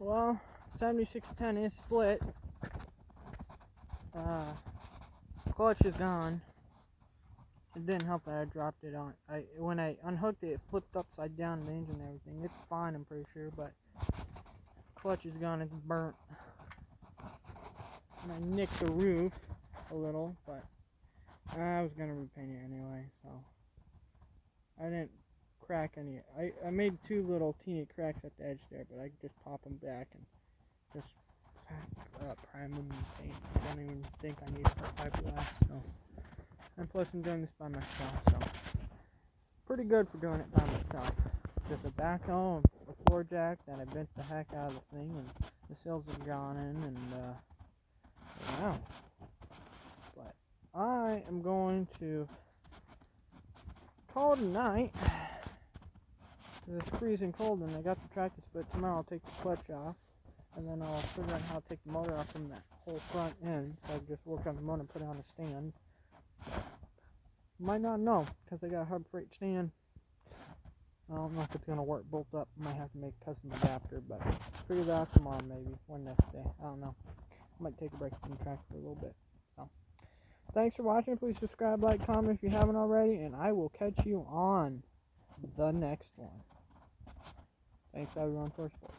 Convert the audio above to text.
Well, 7610 is split. Clutch is gone. It didn't help that I dropped it on. When I unhooked it, it flipped upside down in the engine and everything. It's fine, I'm pretty sure, but clutch is gone. It's burnt. And I nicked the roof a little, but I was gonna repaint it anyway, so I didn't crack any. I made two little teeny cracks at the edge there, but I just pop them back and just prime them and paint. I don't even think I need a fiberglass. So, and plus I'm doing this by myself, so pretty good for doing it by myself. Just a backhoe and a floor jack that I bent the heck out of the thing, and the seals have gone in, and yeah. But I am going to call it a night. It's freezing cold, and I got the tractor split. Tomorrow I'll take the clutch off, and then I'll figure out how to take the motor off from that whole front end. So I just work on the motor and put it on a stand. Might not know, because I got a Hub Freight stand. I don't know if it's going to work bolt up. Might have to make a custom adapter, but figure that out tomorrow maybe, or next day. I don't know. Might take a break from the tractor for a little bit. So, thanks for watching. Please subscribe, like, comment if you haven't already, and I will catch you on the next one. Thanks everyone for support.